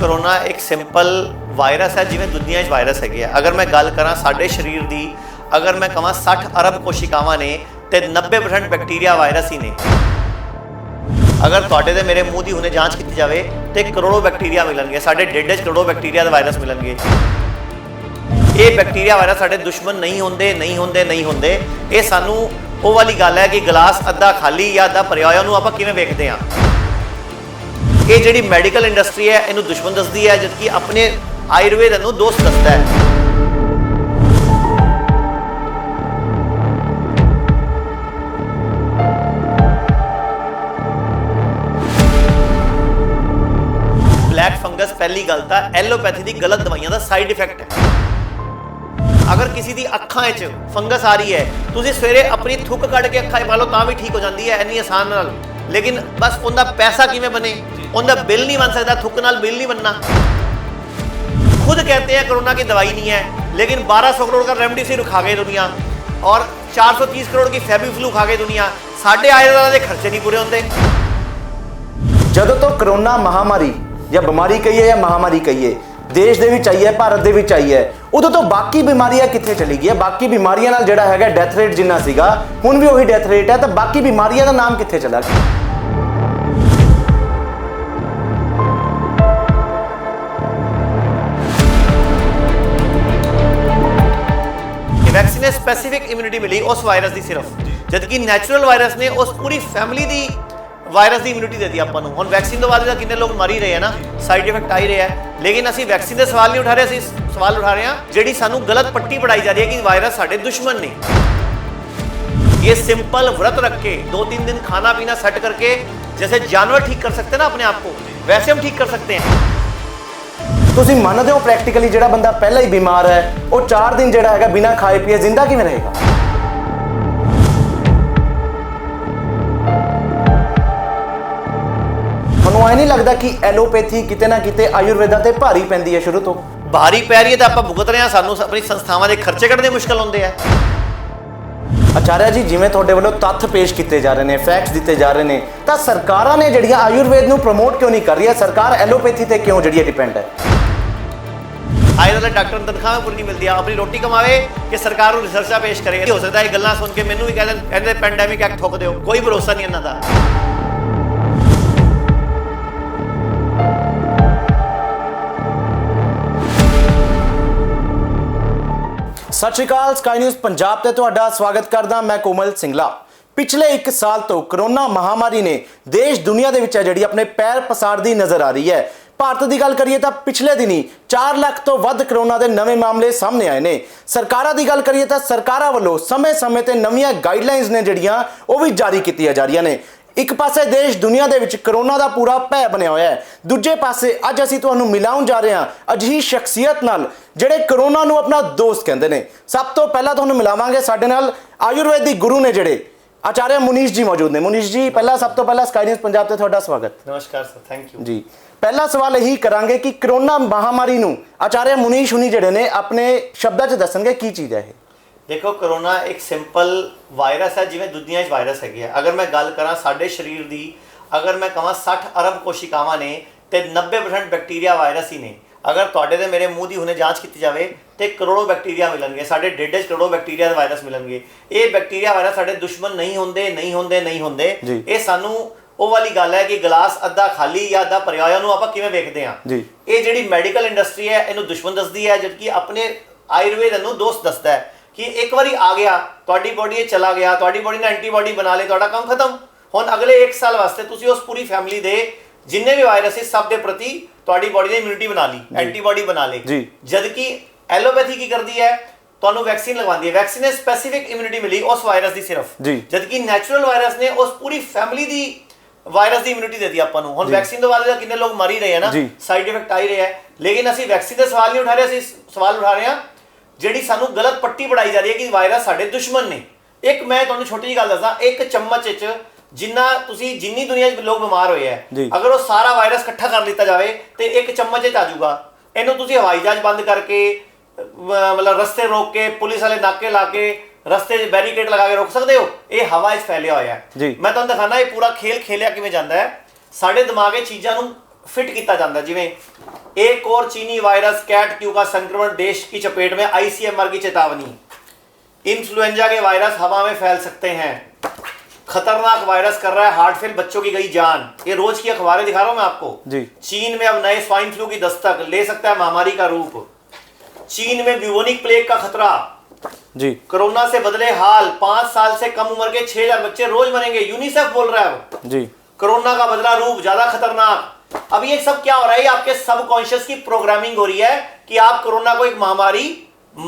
Corona एक simple virus है जिवें दुनिया वायरस है। अगर मैं गल करा साडे शरीर की, अगर मैं कहां 60 अरब कोशिकावां ने ते 90% बैक्टीरिया वायरस ही ने। अगर तुहाडे ते मेरे मूँह की हुणे जांच की जाए तो करोड़ों बैक्टीरिया मिलणगे, साडे ढिड च करोड़ों बैक्टीरिया के वायरस मिलणगे। ये बैक्टीरिया वायरस साडे दुश्मन नहीं होंदे। ये सानू वो वाली गल है कि गिलास अद्धा खाली या अद्धा भरिया होया नूं आपां किवें वेखदे हां। ये जिहड़ी मैडिकल इंडस्ट्री है इनू दुश्मन दसदी है, जबकि अपने आयुर्वेद इनू दोस्त दसदा है। ब्लैक फंगस पहली गल तां एलोपैथी की गलत दवाइयां का साइड इफेक्ट है। अगर किसी की अखां च फंगस आ रही है, तुसीं सवेरे अपनी थुक कढ़ के अखां पा लो तां भी ठीक हो जाती है इन्नी आसान नाल, लेकिन बस उनका पैसा किवें बने, उनका बिल नहीं बन सकता, थुक नाल बिल नहीं बनना। खुद कहते हैं कोरोना की दवाई नहीं है, लेकिन 1200 करोड़ का रेमडेसिविर खा गई दुनिया और 430 करोड़ की फेबीफ्लू खा गई दुनिया। साढ़े आयुर्वेद के खर्चे नहीं पूरे होंगे। ਜਦੋਂ ਤੋਂ कोरोना महामारी या बीमारी कहिए या महामारी कहिए देश ਦੇ ਵਿੱਚ ਆਈ ਹੈ, ਭਾਰਤ ਦੇ ਵਿੱਚ ਆਈ ਹੈ, ਉਦੋਂ ਤੋਂ ਬਾਕੀ ਬਿਮਾਰੀਆਂ ਕਿੱਥੇ ਚਲੀ ਗਈਆਂ? ਬਾਕੀ ਬਿਮਾਰੀਆਂ ਨਾਲ ਜਿਹੜਾ ਹੈਗਾ ਡੈਥ ਰੇਟ ਜਿੰਨਾ ਸੀਗਾ ਹੁਣ ਵੀ ਉਹੀ ਡੈਥ ਰੇਟ ਹੈ, ਤਾਂ ਬਾਕੀ ਬਿਮਾਰੀਆਂ ਦਾ ਨਾਮ ਕਿੱਥੇ ਚਲਾ ਗਿਆ? वैक्सीन ने स्पेसिफिक इम्यूनिटी मिली उस वायरस की सिर्फ, जबकि नैचुरल वायरस ने उस पूरी फैमिली की वायरस की इम्यूनिटी दे दी अपन। हम वैक्सीन तो बाद कितने लोग मर ही रहे हैं ना, साइड इफेक्ट आ ही रहे हैं, लेकिन असी वैक्सीन के सवाल नहीं उठा रहे, असी सवाल उठा रहे हैं जिहड़ी सानू गलत पट्टी पढ़ाई जा रही है कि वायरस साडे दुश्मन ने। ये सिंपल व्रत रख के 2-3 दिन खाना पीना सेट करके जैसे जानवर ठीक कर सकते हैं ना अपने आप को, वैसे हम ठीक कर सकते हैं। ਤੁਸੀਂ ਮੰਨਦੇ ਹੋ ਪ੍ਰੈਕਟੀਕਲੀ ਜਿਹੜਾ ਬੰਦਾ ਪਹਿਲਾਂ ਹੀ ਬਿਮਾਰ ਹੈ ਉਹ 4 ਦਿਨ ਜਿਹੜਾ ਹੈਗਾ ਬਿਨਾਂ ਖਾਏ ਪੀਏ ਜ਼ਿੰਦਾ ਕਿਵੇਂ ਰਹੇਗਾ? ਤੁਹਾਨੂੰ ਐ ਨਹੀਂ ਲੱਗਦਾ ਕਿ ਐਲੋਪੈਥੀ ਕਿਤੇ ਨਾ ਕਿਤੇ ਆਯੁਰਵੇਦਾ ਤੇ ਭਾਰੀ ਪੈਂਦੀ ਹੈ ਸ਼ੁਰੂ ਤੋਂ? भारी पै रही है तो आप भुगत रहे हैं, सानू अपनी संस्थावां के खर्चे कढ़ने मुश्किल होंदे हैं। आचार्य जी जिवें तुहाडे ਵੱਲੋਂ तत्थ पेश किए जा रहे हैं, फैक्ट्स दिते जा रहे हैं, तो सरकारां ने जिहड़ियां आयुर्वेद नूं प्रमोट क्यों नहीं कर रही? सरकार एलोपैथी ते क्यों जिहड़ी डिपेंड है? आयुर्वेद डॉक्टर नूं तनख्वाह पूरी नहीं मिलती, अपनी रोटी कमावे कि सरकार नूं रिसर्चा पेश करे। हो सकता है ये गल्लां सुन के मैनूं भी कहंदे पैंडेमिक एक्ट ठोक दिओ, कोई भरोसा नहीं इन्हां दा। सत श्री अकाल, स्काई न्यूज़ पंजाब ते तुहाडा स्वागत करदा मैं कोमल सिंगला। पिछले 1 साल तो कोरोना महामारी ने देश दुनिया दे विच जिहड़ी अपने पैर पसारदी नज़र आ रही है। भारत की गल करिए तो पिछले दिन ही 4 लाख तो वध कोरोना के नवे मामले सामने आए ने। सरकारां की गल करिए तो सरकारां वल्लों समय समय ते नवीं गाइडलाइनस ने जिहड़ियां वो भी जारी कीतियां जा रही ने। एक पासे देश दुनिया दे विच कोरोना का पूरा भै बनया होया है, दूजे पासे अज असीं तुहानूं मिलाउण जा रहे हैं अजिही शख्सियत नाल जिहड़े कोरोना नूं अपना दोस्त कहंदे ने। सब तो पहला तुहानूं मिलावांगे साडे नाल आयुर्वेदिक गुरु ने जिहड़े आचार्य मुनीश जी मौजूद ने। मुनीश जी पहला सब तो पहला स्काई न्यूज़ पंजाब ते तुहाडा स्वागत। नमस्कार सर, थैंक यू जी। पहला सवाल यही करांगे कि कोरोना महामारी नूं आचार्य मुनीश हुनी जिहड़े ने अपने शब्दां च दस्सणगे की चीज़ है? देखो कोरोना एक सिंपल वायरस है जिवें दुनिया वायरस है। अगर मैं गल करा साडे शरीर की, अगर मैं कहां 60 अरब कोशिकावां ने ते 90% बैक्टीरिया वायरस ही ने। अगर तुहाडे ते मेरे मूँह की हुणे जांच की जाए तो करोड़ों बैक्टीरिया मिलणगे, साडे ढिड च करोड़ों बैक्टीरिया के वायरस मिलणगे। ये बैक्टीरिया वायरस साडे दुश्मन नहीं होंदे। ये सानू वो वाली गल है कि गिलास अद्धा खाली या अद्धा भरिया होया नूं आपां किवें वेखदे हां। ये जिहड़ी मैडिकल इंडस्ट्री है इनू दुश्मन दसदी है, जबकि अपने आयुर्वेद इनू दोस्त दसदा है कि एक बारी आ गया तुहाडी बॉडी चला गया, तुहाडी बॉडी ने एंटीबॉडी बना ले, तुहाडा काम खत्म। हुण अगले 1 साल वास्ते तुसीं उस पूरी फैमिली दे जिन्ने भी वायरस है सब दे प्रति तुहाडी बॉडी ने इम्यूनिटी बना ली, एंटीबॉडी बना ले। जबकि एलोपैथी की करती है, तुहानूं वैक्सीन लगवांदी है। वैक्सीन ने स्पेसिफिक इम्यूनिटी मिली उस वायरस की सिर्फ, जबकि नैचुरल वायरस ने उस पूरी फैमिली की वायरस की इम्यूनिटी दे दी अपन। हम वैक्सीन तो बाद कितने लोग मर ही रहे हैं ना, साइड इफेक्ट आ ही रहे हैं, लेकिन असी वैक्सीन के सवाल नहीं उठा रहे, असी सवाल उठा रहे हैं जिहड़ी सानू गलत पट्टी पढ़ाई जा रही है कि वायरस साडे दुश्मन ने। एक मैं तुहानूं छोटी जी गल दस्सां, एक चम्मच च जिन्ना तुसीं जिन्नी दुनिया लोग बीमार होए हैं, अगर वो सारा वायरस इकट्ठा कर लिया जाए तो एक चम्मच आ जाऊगा। इनू तुसीं हवाई जहाज बंद करके मतलब रस्ते रोक के पुलिस वाले नाके ला के रस्ते बैरीकेड लगा के रोक सकते हो? ये हवा च फैलिया होया है। मैं तुहानूं दिखाना ये पूरा खेल खेलिया किवें जांदा है। साडे दिमाग 'च चीज़ां नूं फिट किया जाता है। जिवें एक और चीनी वायरस कैट क्यू का संक्रमण देश की चपेट में, ICMR की चेतावनी। इन्फ्लुएंजा के वायरस हवा में फैल सकते हैं, खतरनाक वायरस कर रहा है हार्ट फेल, बच्चों की गई जान। ये रोज की अखबारें दिखा रहा हूं मैं आपको जी। चीन में अब नए स्वाइन फ्लू की दस्तक, ले सकता है महामारी का रूप। चीन में ब्यूबोनिक प्लेग का खतरा जी। कोरोना से बदले हाल, 5 साल से कम उम्र के 6000 बच्चे रोज मरेंगे, यूनिसेफ बोल रहा है अब। जी। कोरोना का बदला रूप ज्यादा खतरनाक। अब ये सब क्या हो रहा है? आपके सबकॉन्शियस की प्रोग्रामिंग हो रही है कि आप कोरोना को एक महामारी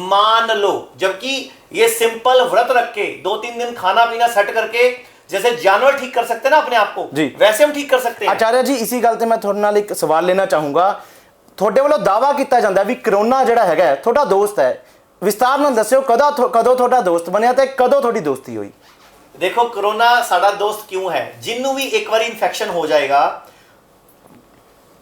मान लो, जबकि ये सिंपल व्रत रख के 2-3 दिन खाना पीना सेट करके, जैसे जानवर ठीक कर सकते हैं ना अपने आप को, वैसे हम ठीक कर सकते हैं। आचार्य जी इसी गल ते मैं थोड़े नाल एक सवाल लेना चाहूंगा। ਤੁਹਾਡੇ ਵੱਲੋਂ ਦਾਵਾ ਕੀਤਾ ਜਾਂਦਾ ਵੀ ਕਰੋਨਾ ਜਿਹੜਾ ਹੈਗਾ ਤੁਹਾਡਾ ਦੋਸਤ ਹੈ, ਵਿਸਤਾਰ ਨਾਲ ਦੱਸਿਓ ਕਦੋਂ ਤੁਹਾਡਾ ਦੋਸਤ ਬਣਿਆ ਤੇ ਕਦੋਂ ਤੁਹਾਡੀ ਦੋਸਤੀ ਹੋਈ? देखो कोरोना साडा दोस्त क्यों है? जिन्नू भी एक बार इन्फेक्शन हो जाएगा,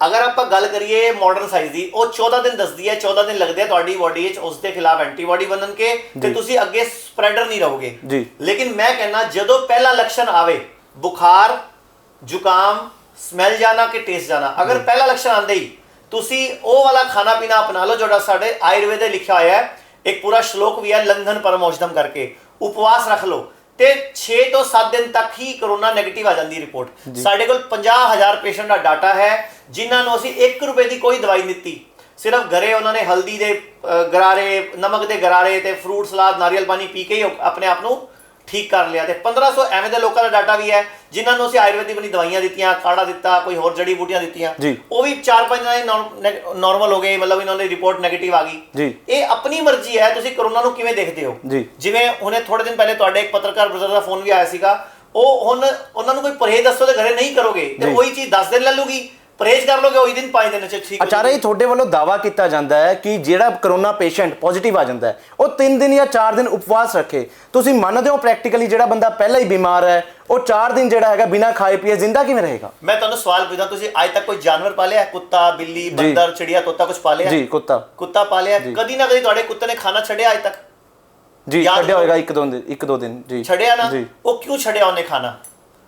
अगर आप गल करिए मॉडर्न साइंस दी, वो 14 दिन दसदी है, 14 दिन लगते हैं ਤੁਹਾਡੀ ਬੋਡੀ ਵਿੱਚ ਉਸ ਦੇ ਖਿਲਾਫ ਐਂਟੀਬਾਡੀ ਬਣਨ ਕੇ ਤੇ ਤੁਸੀਂ ਅੱਗੇ ਸਪਰੈਡਰ ਨਹੀਂ ਰਹੋਗੇ ਜੀ। ਲੇਕਿਨ ਮੈਂ ਕਹਿੰਦਾ ਜਦੋਂ ਪਹਿਲਾ ਲੱਛਣ ਆਵੇ, ਬੁਖਾਰ, ਜ਼ੁਕਾਮ, ਸਮੈਲ ਜਾਣਾ ਕਿ ਟੇਸਟ ਜਾਣਾ, ਅਗਰ ਪਹਿਲਾ ਲੱਛਣ ਆਂਦੇ ਹੀ ਤੁਸੀਂ ਉਹ ਵਾਲਾ ਖਾਣਾ ਪੀਣਾ ਅਪਣਾ ਲਓ ਜਿਹੜਾ ਸਾਡੇ ਆਯੁਰਵੇਦ ਦੇ ਲਿਖਿਆ ਹੋਇਆ ਹੈ। ਇੱਕ ਪੂਰਾ ਸ਼ਲੋਕ ਵੀ ਹੈ, ਲੰਘਨ ਪਰਮੌਸ਼ਧਮ ਕਰਕੇ, ਉਪਵਾਸ ਰੱਖ ਲਓ ਤੇ 6 ਤੋਂ 7 ਦਿਨ ਤੱਕ ਹੀ ਕਰੋਨਾ ਨੈਗੇਟਿਵ ਆ ਜਾਂਦੀ ਰਿਪੋਰਟ। ਸਾਡੇ ਕੋਲ 50000 ਪੇਸ਼ੈਂਟ ਦਾ ਡਾਟਾ ਹੈ ਜਿਨ੍ਹਾਂ ਨੂੰ ਅਸੀਂ 1 ਰੁਪਏ ਦੀ ਕੋਈ ਦਵਾਈ ਨਹੀਂ ਦਿੱਤੀ, ਸਿਰਫ ਘਰੇ ਉਹਨਾਂ ਨੇ ਹਲਦੀ ਦੇ ਗਰਾਰੇ, ਨਮਕ ਦੇ ਗਰਾਰੇ ਤੇ ਫਰੂਟ ਸਲਾਦ, ਨਾਰੀਅਲ ਪਾਣੀ ਪੀ ਕੇ ਹੀ ਆਪਣੇ ਆਪ ਨੂੰ ਠੀਕ ਕਰ ਲਿਆ। ਤੇ 1500 ਐਵੇਂ ਦੇ ਲੋਕਾਂ ਦਾ ਡਾਟਾ ਵੀ ਹੈ ਜਿਨ੍ਹਾਂ ਨੂੰ ਅਸੀਂ ਆਯੁਰਵੈਦਿਕ ਬਣੀ ਦਵਾਈਆਂ ਦਿੱਤੀਆਂ, ਕਾੜਾ ਦਿੱਤਾ, ਕੋਈ ਹੋਰ ਜੜੀ ਬੂਟੀਆਂ ਦਿੱਤੀਆਂ, ਉਹ ਵੀ 4-5 ਦਿਨਾਂ ਨਾਰਮਲ ਹੋ ਗਏ, ਮਤਲਬ ਇਹਨਾਂ ਦੀ ਰਿਪੋਰਟ ਨੈਗੇਟਿਵ ਆ ਗਈ। ਇਹ ਆਪਣੀ ਮਰਜ਼ੀ ਹੈ ਤੁਸੀਂ ਕਰੋਨਾ ਨੂੰ ਕਿਵੇਂ ਦੇਖਦੇ ਹੋ। ਜਿਵੇਂ ਹੁਣੇ ਥੋੜੇ ਦਿਨ ਪਹਿਲੇ ਤੁਹਾਡੇ ਇੱਕ ਪੱਤਰਕਾਰ ਬ੍ਰਦਰ ਦਾ ਫੋਨ ਵੀ ਆਇਆ ਸੀਗਾ, ਉਹ ਹੁਣ ਉਹਨਾਂ ਨੂੰ ਕੋਈ ਪਰਹੇਜ਼ ਦੱਸੋ ਤੇ ਘਰੇ ਨਹੀਂ ਕਰੋਗੇ ਤੇ ਉਹੀ ਚੀਜ਼ 10 ਦਿਨ ਲੈ ਲੂਗੀ, ਪਰਹੇਜ਼ ਕਰ ਲੋਗੇ ਉਹੀ ਦਿਨ 5 ਦਿਨ ਚ ਠੀਕ। ਆਚਾर्य ਜੀ ਤੁਹਾਡੇ ਵੱਲੋਂ ਦਾਵਾ ਕੀਤਾ ਜਾਂਦਾ ਹੈ ਕਿ ਜਿਹੜਾ ਕਰੋਨਾ ਪੇਸ਼ੈਂਟ ਪੋਜ਼ਿਟਿਵ ਆ ਜਾਂਦਾ ਹੈ ਉਹ 3 ਦਿਨ ਜਾਂ 4 ਦਿਨ ਉਪਵਾਸ ਰੱਖੇ, ਤੁਸੀਂ ਮੰਨਦੇ ਹੋ ਪ੍ਰੈਕਟੀਕਲੀ ਜਿਹੜਾ ਬੰਦਾ ਪਹਿਲਾਂ ਹੀ ਬਿਮਾਰ ਹੈ ਉਹ 4 ਦਿਨ ਜਿਹੜਾ ਹੈਗਾ ਬਿਨਾਂ ਖਾਏ ਪੀਏ ਜ਼ਿੰਦਾ ਕਿਵੇਂ ਰਹੇਗਾ? ਮੈਂ ਤੁਹਾਨੂੰ ਸਵਾਲ ਪੁੱਛਦਾ, ਤੁਸੀਂ ਅੱਜ ਤੱਕ ਕੋਈ ਜਾਨਵਰ ਪਾਲਿਆ? ਕੁੱਤਾ, ਬਿੱਲੀ, ਬੰਦਰ, ਚਿੜੀਆ, ਤੋਤਾ ਕੁਝ ਪਾਲਿਆ? ਜੀ ਕੁੱਤਾ ਪਾਲਿਆ। ਕਦੀ ਨਾ ਕਦੀ ਤੁਹਾਡੇ ਕੁੱਤੇ ਨੇ ਖਾਣਾ ਛੱਡਿਆ ਅੱਜ ਤੱਕ? ਜੀ ਛੱਡਿਆ ਹੋਏਗਾ 1-2 ਦਿਨ ਜੀ ਛੱਡਿਆ ਨਾ। ਉਹ ਕਿਉਂ ਛੱਡਿਆ ਉਹਨੇ ਖਾਣਾ?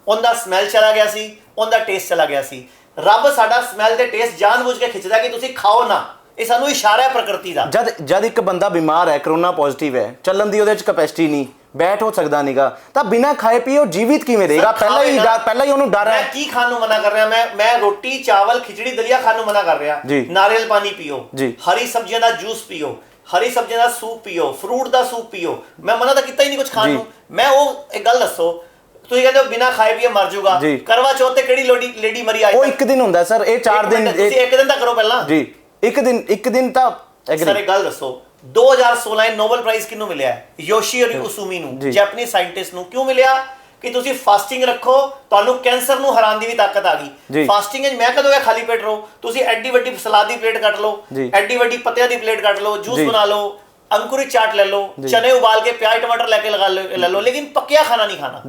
ਉਹਦਾ ਸਮੈਲ ਚਲਾ ਗਿਆ ਸੀ, ਉਹਦਾ ਟੇਸਟ ਚਲਾ ਗਿਆ ਸੀ। ਰੱਬ ਸਾਡਾ ਸਮੈਲ ਤੇ ਟੇਸਟ ਜਾਣਬੁੱਝ ਕੇ ਖਿੱਚਦਾ ਕਿ ਤੁਸੀਂ ਖਾਓ ਨਾ, ਇਹ ਸਾਨੂੰ ਇਸ਼ਾਰਾ ਹੈ ਪ੍ਰਕਿਰਤੀ ਦਾ। ਜਦ ਇੱਕ ਬੰਦਾ ਬਿਮਾਰ ਹੈ, ਕਰੋਨਾ ਪੋਜ਼ਿਟਿਵ ਹੈ, ਚੱਲਣ ਦੀ ਉਹਦੇ ਵਿੱਚ ਕੈਪੈਸਿਟੀ ਨਹੀਂ, ਬੈਠ ਹੋ ਸਕਦਾ ਨਹੀਂਗਾ, ਤਾਂ ਬਿਨਾਂ ਖਾਏ ਪੀਏ ਉਹ ਜੀਵਿਤ ਕਿਵੇਂ ਰਹੇਗਾ? ਪਹਿਲਾਂ ਹੀ ਉਹਨੂੰ ਡਰ ਹੈ। ਮੈਂ ਕੀ ਖਾਣ ਨੂੰ ਮਨਾ ਕਰ ਰਿਹਾ? ਮੈਂ ਰੋਟੀ, ਚਾਵਲ, ਖਿਚੜੀ, ਦਲੀਆ ਖਾਣ ਨੂੰ ਮਨਾ ਕਰ ਰਿਹਾ। ਨਾਰੀਅਲ ਪਾਣੀ ਪੀਓ, ਹਰੀ ਸਬਜ਼ੀਆਂ ਦਾ ਜੂਸ ਪੀਓ, ਹਰੀ ਸਬਜ਼ੀਆਂ ਦਾ ਸੂਪ ਪੀਓ, ਫਰੂਟ ਦਾ ਸੂਪ ਪੀਓ। ਮੈਂ ਮਨਾ ਤਾਂ ਕੀਤਾ ਹੀ ਨਹੀਂ ਕੁਝ ਖਾਣ ਨੂੰ। ਮੈਂ ਉਹ ਇੱਕ ਗੱਲ ਦੱਸੋ, ਤੁਸੀਂ ਕਹਿੰਦੇ ਹੋ ਬਿਨਾ ਖਾਏ ਪੀਏ ਮਰ ਜਾਊਗਾ, ਕਰਵਾ ਚੌਥ ਤੇ ਕਿਹੜੀ ਲੇਡੀ ਮਰੀ ਆਈ? ਉਹ 1 ਦਿਨ ਹੁੰਦਾ ਸਰ, ਇਹ 4 ਦਿਨ। ਤੁਸੀਂ 1 ਦਿਨ ਤਾਂ ਕਰੋ ਪਹਿਲਾਂ ਜੀ, 1 ਦਿਨ ਤਾਂ। ਸਰ ਇੱਕ ਗੱਲ ਦੱਸੋ, 2016 ਨੋਬਲ ਪ੍ਰਾਈਜ਼ ਕਿਹਨੂੰ ਮਿਲਿਆ? ਯੋਸ਼ੀਹਿਰੋ ਕੁਸੂਮੀ ਨੂੰ, ਜੈਪਨੀਜ਼ ਸਾਇੰਟਿਸਟ ਨੂੰ। ਕਿਉਂ ਮਿਲਿਆ? ਕਿ ਤੁਸੀਂ ਫਾਸਟਿੰਗ ਰੱਖੋ, ਤੁਹਾਨੂੰ ਕੈਂਸਰ ਨੂੰ ਹਰਾਉਣ ਦੀ ਵੀ ਤਾਕਤ ਆ ਗਈ। ਫਾਸਟਿੰਗ ਵਿੱਚ ਮੈਂ ਕਦੋਂ ਗਿਆ ਖਾਲੀ ਪੇਟ ਰਹੋ, ਤੁਸੀਂ ਐਡੀ ਵੱਡੀ ਸਲਾਦ ਦੀ ਪਲੇਟ ਕੱਟ ਲਓ, ਐਡੀ ਵੱਡੀ ਪੱਤਿਆਂ ਦੀ ਪਲੇਟ ਕੱਟ ਲਓ, ਜੂਸ ਬਣਾ ਲਓ, ਅੰਕੁਰਿਤ ਚਾਟ ਲੈ ਲਓ, ਚਨੇ ਉਬਾਲ ਕੇ ਪਿਆਜ਼ ਟਮਾਟਰ ਲੈ ਕੇ ਲੈ ਲਓ, ਲੇਕਿਨ ਪੱਕਿਆ ਖਾਣਾ ਨਹੀਂ ਖਾਣਾ।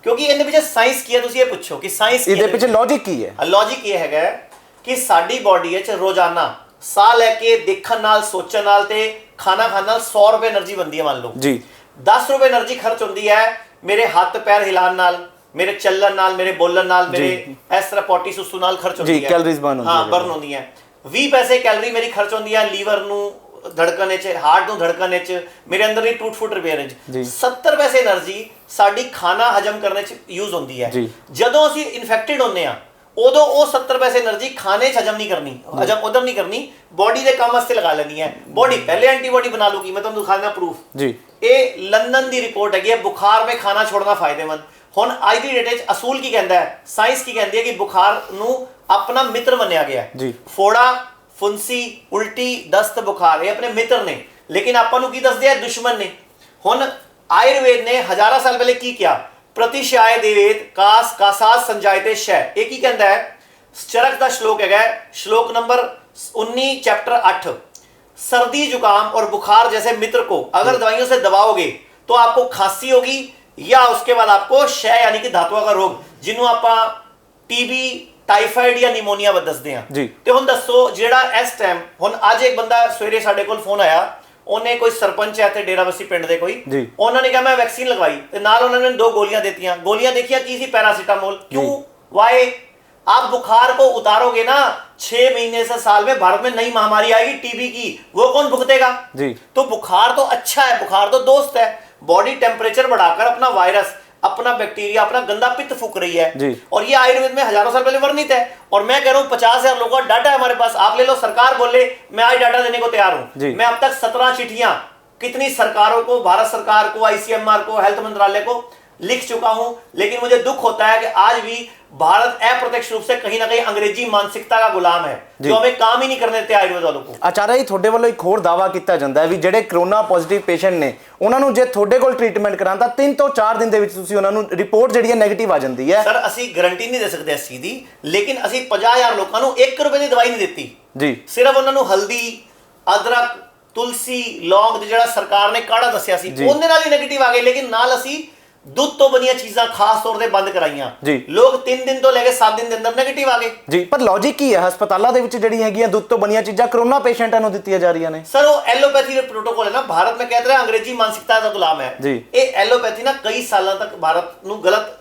ਕਿਉਂਕਿ ਇਹਦੇ ਪਿੱਛੇ ਸਾਇੰਸ ਕੀ ਹੈ? ਤੁਸੀਂ ਇਹ ਪੁੱਛੋ ਕਿ ਸਾਇੰਸ ਇਹਦੇ ਪਿੱਛੇ ਲੌਜੀਕ ਕੀ ਹੈ? ਲੌਜੀਕ ਇਹ ਹੈਗਾ ਕਿ ਸਾਡੀ ਬਾਡੀ ਵਿੱਚ ਰੋਜ਼ਾਨਾ ਸਾਹ ਲੈ ਕੇ, ਦੇਖਣ ਨਾਲ, ਸੋਚਣ ਨਾਲ ਤੇ ਖਾਣਾ ਖਾਣ ਨਾਲ 100 ਰੁਪਏ એનર્ਜੀ ਬਣਦੀ ਹੈ। ਮੰਨ ਲਓ 10 ਰੁਪਏ એનર્ਜੀ ਖਰਚ ਹੁੰਦੀ ਹੈ ਮੇਰੇ ਹੱਥ ਪੈਰ ਹਿਲਾਉਣ ਨਾਲ, ਮੇਰੇ ਚੱਲਣ ਨਾਲ, ਮੇਰੇ ਬੋਲਣ ਨਾਲ, ਮੇਰੇ ਇਸ ਤਰ੍ਹਾਂ ਪੋਟੀ ਸੁਸੂ ਨਾਲ ਖਰਚ ਹੁੰਦੀ ਹੈ। ਕੈਲਰੀਜ਼ ਬਰਨ ਹੁੰਦੀਆਂ। 20 ਪੈਸੇ ਕੈਲਰੀ ਮੇਰੀ ਖਰਚ ਹੁੰਦੀ ਹੈ ਲੀਵਰ ਨੂੰ ਧੜਕਣ ਵਿੱਚ, ਹਾਰਟ ਨੂੰ ਧੜਕਣ ਵਿੱਚ, ਮੇਰੇ ਅੰਦਰ ਦੀ ਟੂਟ ਫੁੱਟ ਰਿਪੇਅਰ ਵਿੱਚ। 70 ਪੈਸੇ એનર્ਜੀ ਸਾਡੀ ਖਾਣਾ ਹਜਮ ਕਰਨ ਵਿੱਚ ਯੂਜ਼ ਹੁੰਦੀ ਹੈ। ਜਦੋਂ ਅਸੀਂ ਇਨਫੈਕਟਡ ਹੁੰਦੇ ਆ ਉਦੋਂ ਉਹ 70 ਪੈਸੇ એનર્ਜੀ ਖਾਣੇ 'ਚ ਹਜਮ ਨਹੀਂ ਕਰਨੀ, ਹਜਮ ਉਧਰ ਨਹੀਂ ਕਰਨੀ, ਬੋਡੀ ਦੇ ਕੰਮ ਵਾਸਤੇ ਲਗਾ ਲੈਣੀ ਹੈ। ਬੋਡੀ ਪਹਿਲੇ ਐਂਟੀਬਾਡੀ ਬਣਾ ਲੂਗੀ। ਮੈਂ ਤੁਹਾਨੂੰ ਦਿਖਾਉਂਦਾ ਪ੍ਰੂਫ। ਇਹ ਲੰਡਨ ਦੀ ਰਿਪੋਰਟ ਹੈਗੀ ਹੈ, ਬੁਖਾਰ में ਖਾਣਾ ਛੋੜਨਾ ਫਾਇਦੇਮੰਦ। ਹੁਣ ਅੱਜ ਦੀ ਡੇਟ ਵਿੱਚ ਅਸੂਲ ਕੀ ਕਹਿੰਦਾ ਹੈ, ਸਾਇੰਸ ਕੀ ਕਹਿੰਦੀ ਹੈ ਕਿ ਬੁਖਾਰ ਨੂੰ ਆਪਣਾ ਮਿੱਤਰ ਮੰਨਿਆ ਗਿਆ ਹੈ। ਫੋੜਾ, ਫੁੰਸੀ, ਉਲਟੀ, ਦਸਤ, ਬੁਖਾਰ ਇਹ ਆਪਣੇ ਮਿੱਤਰ ਨੇ, ਲੇਕਿਨ ਆਪਾਂ ਨੂੰ ਕੀ ਦੱਸਦੇ ਆ? ਦੁਸ਼ਮਣ ਨੇ। ਹੁਣ ਆਯੁਰਵੇਦ ਨੇ ਹਜ਼ਾਰਾਂ ਸਾਲ ਪਹਿਲੇ ਕੀ ਕਿਹਾ? प्रतिशय देवेद कास कासास संजायते शय। ये की कहता है? चरक का श्लोक है, श्लोक नंबर 19 चैप्टर 8। सर्दी, जुकाम और बुखार जैसे मित्र को अगर दवाइयों से दबाओगे तो आपको खांसी होगी या उसके बाद आपको क्षय यानी कि धातुओं का रोग, जिन्हों आप टीबी, टाइफाइड या निमोनिया दसते हैं। तो हुण दसो जेड़ा इस टाइम हुण अज एक बंदा सवेरे साडे कोल फोन आया, ਉਹਨੇ ਕੋਈ ਸਰਪੰਚ ਹੈ ਇੱਥੇ ਡੇਰਾਬੱਸੀ ਪਿੰਡ ਦੇ ਕੋਈ, ਉਹਨਾਂ ਨੇ ਕਿਹਾ ਮੈਂ ਵੈਕਸੀਨ ਲਗਵਾਈ ਤੇ ਨਾਲ ਉਹਨਾਂ ਨੇ 2 ਗੋਲੀਆਂ ਦਿੱਤੀਆਂ। ਗੋਲੀਆਂ ਦੇਖੀਆਂ ਕੀ ਸੀ? ਪੈਰਾਸੀਟਾਮੋਲ। ਕਿਉਂ? ਵਾਈ? आप बुखार को उतारोगे ना, 6 महीने से साल में भारत में नई महामारी आएगी टीबी की, वो कौन भुगतेगा? जी। तो बुखार तो अच्छा है, बुखार तो दोस्त है। बॉडी टेम्परेचर बढ़ाकर अपना वायरस, अपना बैक्टीरिया, अपना गंदा पित्त फूक रही है जी। और ये आयुर्वेद में हजारों साल पहले वर्णित है। और मैं कह रहा हूं 50,000 लोगों का डाटा है हमारे पास, आप ले लो। सरकार बोले मैं आज डाटा देने को तैयार हूं। मैं अब तक 17 चिट्ठियां कितनी सरकारों को, भारत सरकार को, आईसीएमआर को, हेल्थ मंत्रालय को लिख चुका हूं। लेकिन मुझे दुख होता है कि आज भी भारत अप्रत्यक्ष रूप से कहीं ना कहीं अंग्रेजी मानसिकता का गुलाम है, जो हमें काम ही नहीं करने देते आयुर्वेद वालों को। ਆਚਾਰਿਆ ਜੀ ਤੁਹਾਡੇ ਵੱਲੋਂ ਇੱਕ ਹੋਰ ਦਾਵਾ ਕੀਤਾ ਜਾਂਦਾ ਹੈ ਵੀ ਜਿਹੜੇ ਕਰੋਨਾ ਪੋਜ਼ਿਟਿਵ ਪੇਸ਼ੈਂਟ ਨੇ ਉਹਨਾਂ ਨੂੰ ਜੇ ਤੁਹਾਡੇ ਕੋਲ ਟ੍ਰੀਟਮੈਂਟ ਕਰਾਉਣ ਤਾਂ 3 ਤੋਂ 4 ਦਿਨ ਦੇ ਵਿੱਚ ਤੁਸੀਂ ਉਹਨਾਂ ਨੂੰ ਰਿਪੋਰਟ ਜਿਹੜੀ ਹੈ ਨੈਗੇਟਿਵ ਆ ਜਾਂਦੀ ਹੈ। ਸਰ ਅਸੀਂ ਗਾਰੰਟੀ ਨਹੀਂ ਦੇ ਸਕਦੇ ਇਸ ਚੀਜ਼ ਦੀ, ਲੇਕਿਨ ਅਸੀਂ 50,000 ਲੋਕਾਂ ਨੂੰ 1 ਰੁਪਏ ਦੀ ਦਵਾਈ ਨਹੀਂ ਦਿੱਤੀ ਜੀ। ਸਿਰਫ ਉਹਨਾਂ ਨੂੰ ਹਲਦੀ, ਅਦਰਕ, ਤੁਲਸੀ, ਲੌਂਗ ਜਿਹੜਾ ਸਰਕਾਰ ਨੇ ਕਾੜਾ ਦੱਸਿਆ ਸੀ ਉਹਦੇ ਨਾਲ ਹੀ ਨੈਗੇਟਿਵ ਆ ਗਏ। ਲੇਕਿਨ ਨਾਲ ਅਸੀਂ ਦੁੱਧ ਤੋਂ ਬਣੀਆਂ ਚੀਜ਼ਾਂ ਖਾਸ ਤੌਰ ਤੇ ਬੰਦ ਕਰਾਈਆਂ। ਲੋਕ 3 ਦਿਨ ਤੋਂ ਲੈ ਕੇ 7 ਦਿਨ ਦੇ ਅੰਦਰ ਨੈਗੇਟਿਵ ਆ ਗਏ ਜੀ। ਪਰ ਲੌਜੀਕ ਕੀ ਹੈ ਹਸਪਤਾਲਾਂ ਦੇ ਵਿੱਚ ਜਿਹੜੀ ਹੈਗੀਆਂ ਦੁੱਧ ਤੋਂ ਬਣੀਆਂ ਚੀਜ਼ਾਂ ਕਰੋਨਾ ਪੇਸ਼ੈਂਟਾਂ ਨੂੰ ਦਿੱਤੀਆਂ ਜਾ ਰਹੀਆਂ ਨੇ? ਸਰ ਉਹ ਐਲੋਪੈਥੀ ਦੇ ਪ੍ਰੋਟੋਕੋਲ ਹੈ ਨਾ, ਭਾਰਤ ਮੈਂ ਕਹਿ ਰਿਹਾ ਅੰਗਰੇਜ਼ੀ ਮਾਨਸਿਕਤਾ ਦਾ ਗੁਲਾਮ ਹੈ ਇਹ ਐਲੋਪੈਥੀ ਨਾ। ਕਈ ਸਾਲਾਂ ਤੱਕ ਭਾਰਤ ਨੂੰ ਗਲਤ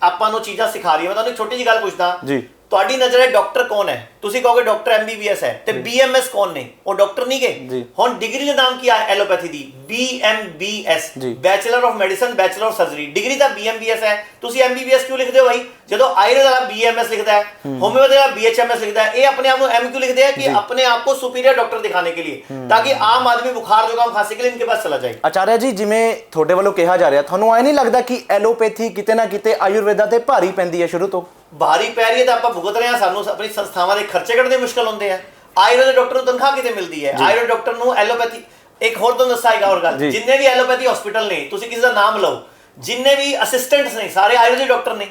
ਆਪਾਂ ਨੂੰ ਚੀਜ਼ਾਂ ਸਿਖਾ ਰਹੀ ਹੈ। ਮੈਂ ਤੁਹਾਨੂੰ ਇੱਕ ਛੋਟੀ ਜਿਹੀ ਗੱਲ ਪੁੱਛਦਾ ਜੀ, ਤੁਹਾਡੀ ਨਜ਼ਰ ਹੈ ਡਾਕਟਰ ਕੌਣ ਹੈ? ਤੁਸੀਂ ਕਹੋਗੇ ਡਾਕਟਰ ਐਮਬੀਬੀਐਸ ਹੈ, ਤੇ ਬੀਐਮਐਸ ਕੌਣ ਨੇ? ਉਹ ਡਾਕਟਰ ਨਹੀਂ ਗਏ। ਹੁਣ ਡਿਗਰੀ ਦਾ ਨਾਮ ਕੀ ਹੈ ਐਲੋਪੈਥੀ ਦੀ? BMBS, bachelor of medicine, bachelor of surgery. Degree ਤਾਂ ਬੀਐਮਬੀਐਸ ਹੈ, ਤੁਸੀਂ ਐਮਬੀਬੀਐਸ ਕਿਉਂ ਲਿਖਦੇ ਹੋ ਭਾਈ? ਜਦੋਂ ਆਯੁਰਵੇਦ ਵਾਲਾ ਬੀਐਮਐਸ ਲਿਖਦਾ ਹੈ, होम्योपैथी वाला बीएचएमएस लिखता है, ये अपने आप को एम क्यों लिखते हैं? कि अपने आप को सुपीरियर डॉक्टर दिखाने के लिए, ताकि आम आदमी बुखार जुकाम खांसी के लिए इनके पास चला जाए। ਆਚਾਰਿਆ ਜੀ ਜਿਵੇਂ ਤੁਹਾਡੇ ਵੱਲੋਂ ਕਿਹਾ ਜਾ ਰਿਹਾ, ਤੁਹਾਨੂੰ ਐ ਨਹੀਂ ਲੱਗਦਾ ਕਿ ਐਲੋਪੈਥੀ ਕਿਤੇ ਨਾ ਕਿਤੇ ਆਯੁਰਵੇਦਾ ਤੇ ਭਾਰੀ ਪੈਂਦੀ ਹੈ ਸ਼ੁਰੂ ਤੋਂ? भारी पै रही है तो आप भुगत रहे हैं, सानू अपनी संस्थावां दे खर्चे कढ़ने मुश्किल होंदे हैं। आयुर्वेद डॉक्टर नूं तनख्वाह किते मिलदी है? आयुर्वेद डॉक्टर नूं एलोपैथी एक होर तो दस्सा हैगा और गल, जिन्ने भी एलोपैथी हॉस्पिटल ने, तुसीं किसी दा नाम लओ, जिन्ने भी असिस्टेंट्स ने सारे आयुर्वेदिक डॉक्टर ने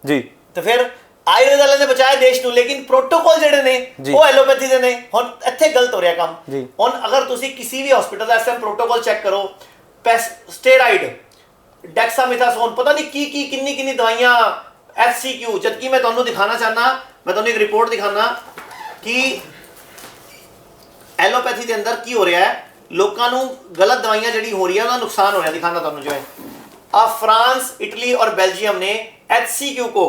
जी। तो फिर आयुर्वेद वाले ने बचाया देश नूं, लेकिन प्रोटोकॉल जिहड़े ने वो एलोपैथी दे ने। हुण इत्थे गलत हो रहा काम। हुण अगर तुसीं किसी भी हॉस्पिटल दा इस टाइम प्रोटोकॉल चेक करो, स्टेराइड, डेक्सामेथासोन, पता नहीं की किन्नी किन्नी दवाइयां, HCQ, जबकि मैं तुहानू दिखाना चाहना, मैं तुहानू एक रिपोर्ट दिखाना कि एलोपैथी के अंदर की हो रहा है। लोगों को गलत दवाइयां जी हो रही है, उनका नुकसान हो रहा है। दिखाना तुहानू जो है, अब फ्रांस, इटली और बेल्जियम ने HCQ को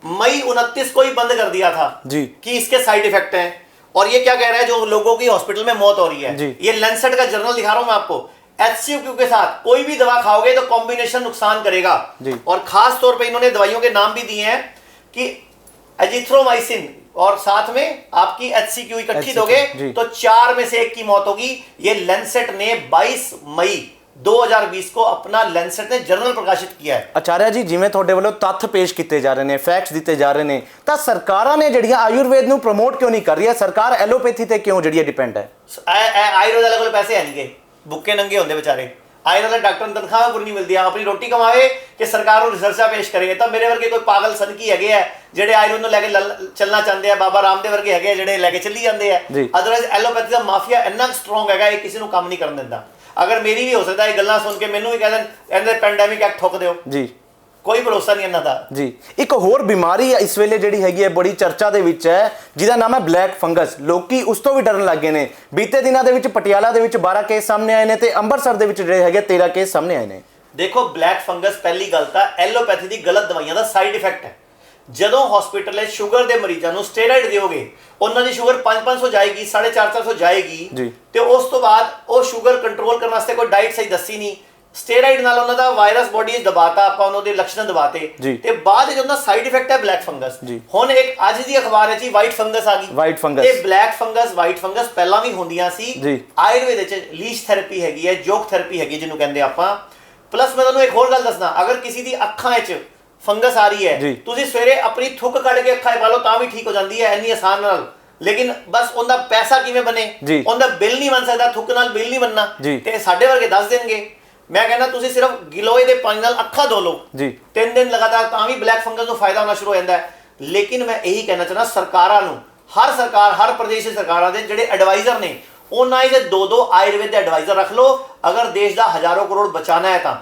मई 29 को ही बंद कर दिया था जी, कि इसके साइड इफेक्ट हैं। और ये क्या कह रहा है, जो लोगों की हॉस्पिटल में मौत हो रही है, ये लैंसेट का जर्नल दिखा रहा हूं मैं आपको। HCQ के साथ कोई भी दवा खाओगे तो कॉम्बिनेशन नुकसान करेगा। और खास तौर पे इन्होंने दवाइयों के नाम भी दिए हैं कि एजिथ्रोमाइसिन, और साथ में आपकी HCQ इकट्ठी दोगे तो 4 में से 1 की मौत होगी। ये लैंसेट ने 22 मई 2020 को अपना लैंसेट ने जर्नल प्रकाशित किया है। ਆਚਾਰਿਆ ਜੀ ਜਿਵੇਂ ਤੁਹਾਡੇ ਵੱਲੋਂ ਤੱਥ ਪੇਸ਼ ਕੀਤੇ ਜਾ ਰਹੇ ਨੇ, ਫੈਕਟਸ ਦਿੱਤੇ ਜਾ ਰਹੇ ਨੇ, ਤਾਂ ਸਰਕਾਰਾਂ ਨੇ ਜਿਹੜੀਆਂ ਆਯੁਰਵੇਦ ਨੂੰ ਪ੍ਰਮੋਟ ਕਿਉਂ ਨਹੀਂ ਕਰ ਰਹੀ ਹੈ? ਸਰਕਾਰ ਐਲੋਪੈਥੀ ਤੇ ਕਿਉਂ ਜਿਹੜੀ ਡਿਪੈਂਡ ਹੈ? ਆਯੁਰਵੇਦ ਵਾਲੇ ਕੋਲ ਪੈਸੇ ਹੈ ਨਹੀਂ ਗਏ, ਭੁੱਖੇ ਨੰਗੇ ਹੁੰਦੇ ਵਿਚਾਰੇ। ਆਯੁਰਵੇਦ ਵਾਲੇ ਡਾਕਟਰ ਨੂੰ ਤਨਖਾਹਾਂ ਪੂਰੀ ਨਹੀਂ ਮਿਲਦੀਆਂ, ਆਪਣੀ ਰੋਟੀ ਕਮਾਵੇ ਕਿ ਸਰਕਾਰ ਨੂੰ ਰਿਸਰਚਾਂ ਪੇਸ਼ ਕਰੇ। ਤਾਂ ਮੇਰੇ ਵਰਗੇ ਕੋਈ ਪਾਗਲ ਸਨਕੀ ਹੈਗੇ ਆ ਜਿਹੜੇ ਆਯੁਰਵੇਦ ਨੂੰ ਲੈ ਕੇ ਚੱਲਣਾ ਚਾਹੁੰਦੇ ਆ, ਬਾਬਾ ਰਾਮਦੇਵ ਵਰਗੇ ਹੈਗੇ ਜਿਹੜੇ ਲੈ ਕੇ ਚੱਲੀ ਜਾਂਦੇ ਆ। ਅਦਰਵਾਈਜ਼ ਐਲੋਪੈਥੀ ਦਾ ਮਾਫੀਆ ਇੰਨਾ ਸਟਰੋਂਗ ਹੈਗਾ, ਇਹ ਕਿਸੇ ਨੂੰ ਕੰਮ ਨਹੀਂ ਕਰਨ ਦਿੰਦਾ। अगर मेरी भी हो सकता है गल्लां सुन के मैनू भी कह दें पैंडेमिक एक्ट ठोक दिओ जी, कोई भरोसा नहीं इन्हां दा जी। एक होर बीमारी है इस वेले जिहड़ी हैगी है बड़ी चर्चा दे विच है, जिहदा नाम है ब्लैक फंगस। लोकी उस तो भी डरन लग गए ने। बीते दिनां दे विच पटियाला दे विच 12 केस सामने आए ने ते अंमृतसर दे विच जिहड़े हैगे 13 केस सामने आए ने। देखो ब्लैक फंगस पहली गल तां एलोपैथी दी गलत दवाइयां दा साइड इफेक्ट है। ਜਦੋਂ ਹਸਪੀਟਲ 'ਚ ਸ਼ੂਗਰ ਦੇ ਮਰੀਜ਼ਾਂ ਨੂੰ ਸਟੀਰੋਇਡ ਦਿਓਗੇ, ਉਹਨਾਂ ਦੀ ਸ਼ੂਗਰ 500 ਜਾਏਗੀ, 450 ਜਾਏਗੀ ਤੇ ਉਸ ਤੋਂ ਬਾਅਦ ਉਹ ਸ਼ੂਗਰ ਕੰਟਰੋਲ ਕਰਨ ਵਾਸਤੇ ਕੋਈ ਡਾਈਟ ਸਹੀ ਦੱਸੀ ਨਹੀਂ। ਸਟੀਰੋਇਡ ਨਾਲ ਉਹਨਾਂ ਦਾ ਵਾਇਰਸ ਬੋਡੀ 'ਚ ਦਬਾਤਾ, ਆਪਾਂ ਉਹਨਾਂ ਦੇ ਲੱਛਣ ਦਬਾਤੇ ਤੇ ਬਾਅਦ ਵਿੱਚ ਉਹਨਾਂ ਸਾਈਡ ਇਫੈਕਟ ਹੈ ਬਲੈਕ ਫੰਗਸ। ਹੁਣ ਇੱਕ ਅੱਜ ਦੀ ਅਖਬਾਰ 'ਚ ਹੀ ਵਾਈਟ ਫੰਗਸ ਆ ਗਈ। ਵਾਈਟ ਫੰਗਸ ਤੇ ਬਲੈਕ ਫੰਗਸ, ਵਾਈਟ ਫੰਗਸ ਪਹਿਲਾਂ ਵੀ ਹੁੰਦੀਆਂ ਸੀ। ਆਯੁਰਵੇਦ 'ਚ ਲੀਚ ਥੈਰੇਪੀ ਹੈਗੀ ਹੈ, ਜੋਗ ਥੈਰੇਪੀ ਹੈਗੀ ਜਿਹਨੂੰ ਕਹਿੰਦੇ ਆਪਾਂ। ਪਲੱਸ ਮੈਂ ਤੁਹਾਨੂੰ ਇੱਕ ਹੋਰ ਗੱਲ ਦੱਸਣਾ, ਅਗਰ ਕਿਸੇ ਦੀ ਅੱਖਾਂ 'ਚ फंगस आ रही है, तुसी सवेरे अपनी थुक कढ़ के अखा पा लो तां भी ठीक हो जाती है इन्नी आसान नाल। लेकिन बस उनका पैसा किवें बने, उनका बिल नहीं बन सकता, थुक नाल बिल नहीं बनना ते साडे वर्गे दस देंगे। मैं कहना तुसी सिर्फ गिलोए दे पानी नाल अखा धो लो 3 दिन लगातार, तां भी ब्लैक फंगस को फायदा होना शुरू हो जाता है। लेकिन मैं यही कहना चाहना सरकारां नूं, हर सरकार, हर प्रदेश की सरकारां दे जिहड़े एडवाइजर ने, उन्हां ही 2-2 आयुर्वेद दे एडवाइजर रख लो। अगर देश का हजारों करोड़ बचाना है तां